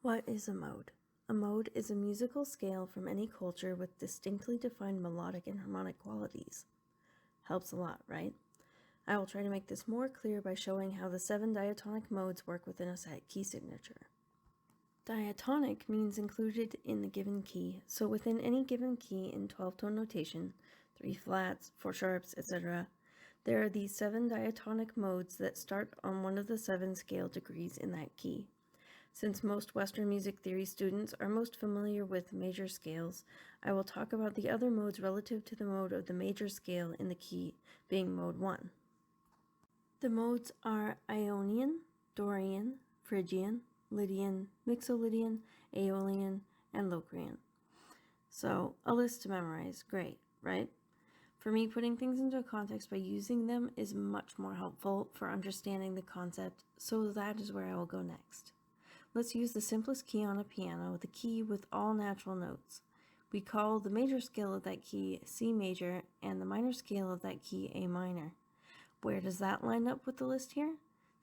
What is a mode? A mode is a musical scale from any culture with distinctly defined melodic and harmonic qualities. Helps a lot, right? I will try to make this more clear by showing how the 7 diatonic modes work within a set key signature. Diatonic means included in the given key, so within any given key in 12-tone notation, 3 flats, 4 sharps, etc., there are these 7 diatonic modes that start on one of the 7 scale degrees in that key. Since most Western music theory students are most familiar with major scales, I will talk about the other modes relative to the mode of the major scale in the key, being mode 1. The modes are Ionian, Dorian, Phrygian, Lydian, Mixolydian, Aeolian, and Locrian. So, a list to memorize. Great, right? For me, putting things into context by using them is much more helpful for understanding the concept, so that is where I will go next. Let's use the simplest key on a piano, the key with all natural notes. We call the major scale of that key C major and the minor scale of that key A minor. Where does that line up with the list here?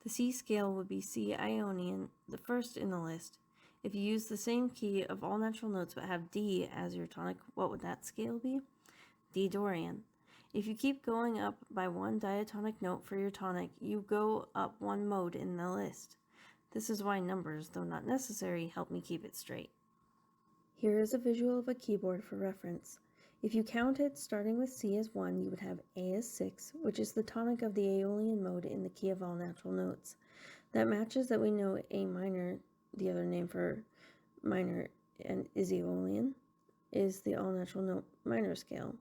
The C scale would be C Ionian, the first in the list. If you use the same key of all natural notes but have D as your tonic, what would that scale be? D Dorian. If you keep going up by one diatonic note for your tonic, you go up one mode in the list. This is why numbers, though not necessary, help me keep it straight. Here is a visual of a keyboard for reference. If you counted starting with C as 1, you would have A as 6, which is the tonic of the Aeolian mode in the key of all natural notes. That matches that we know A minor, the other name for minor and is Aeolian, is the all natural note minor scale.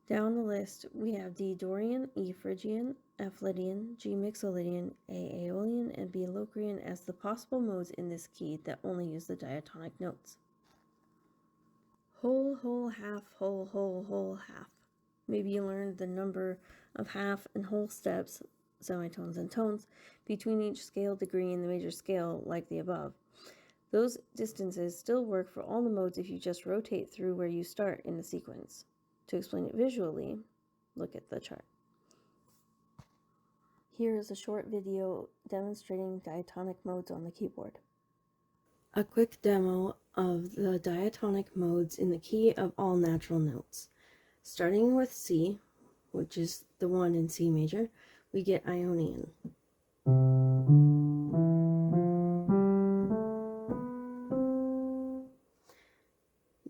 Down the list, we have D Dorian, E Phrygian, F Lydian, G Mixolydian, A Aeolian, and B Locrian as the possible modes in this key that only use the diatonic notes. Whole, whole, half, whole, whole, whole, half. Maybe you learned the number of half and whole steps, semitones and tones, between each scale degree in the major scale like the above. Those distances still work for all the modes if you just rotate through where you start in the sequence. To explain it visually, look at the chart. Here is a short video demonstrating diatonic modes on the keyboard. A quick demo of the diatonic modes in the key of all natural notes. Starting with C, which is the one in C major, we get Ionian.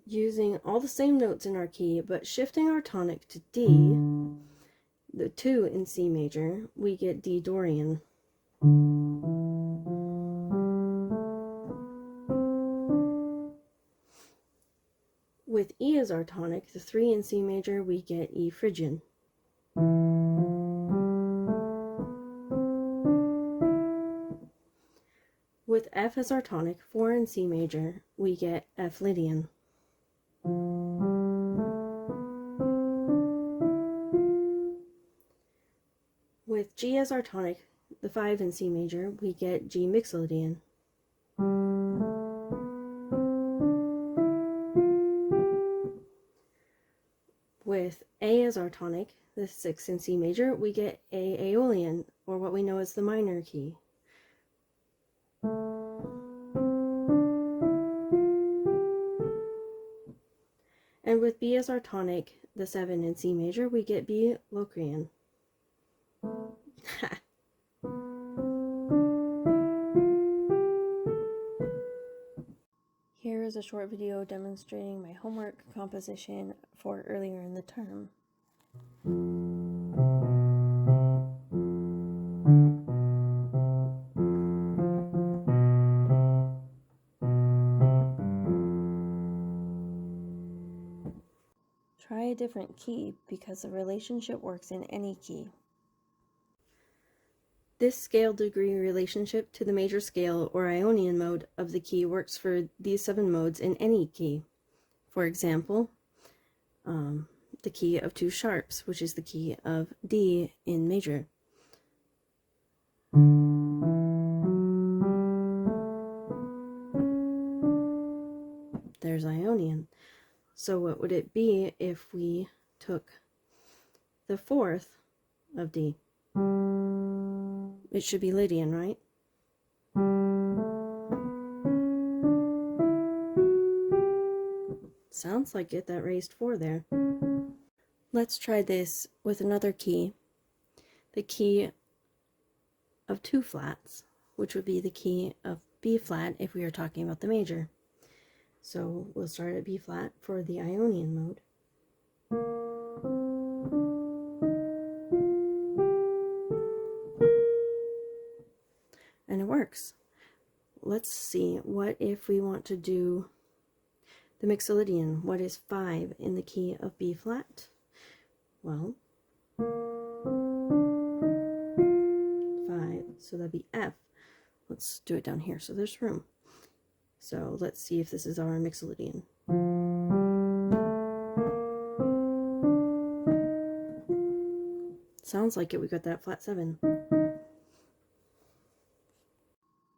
Using all the same notes in our key, but shifting our tonic to D, the 2 in C major, we get D Dorian. With E as our tonic, the 3 in C major, we get E Phrygian. With F as our tonic, 4 in C major, we get F Lydian. With G as our tonic, the 5 in C major, we get G Mixolydian. With A as our tonic, the 6 in C major, we get A Aeolian, or what we know as the minor key. And with B as our tonic, the 7 in C major, we get B Locrian. Here is a short video demonstrating my homework composition for earlier in the term. Try a different key because the relationship works in any key. This scale degree relationship to the major scale or Ionian mode of the key works for these 7 modes in any key. For example, the key of 2 sharps, which is the key of D in major. There's Ionian. So what would it be if we took the 4th of D? It should be Lydian, right? Sounds like it, that raised 4 there. Let's try this with another key, the key of 2 flats, which would be the key of B flat if we are talking about the major. So we'll start at B flat for the Ionian mode. And it works. Let's see, what if we want to do the Mixolydian? What is 5 in the key of B flat? Well, 5, so that'd be F. Let's do it down here so there's room. So let's see if this is our Mixolydian. Sounds like it. We got that flat 7.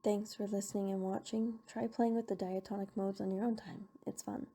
Thanks for listening and watching. Try playing with the diatonic modes on your own time. It's fun.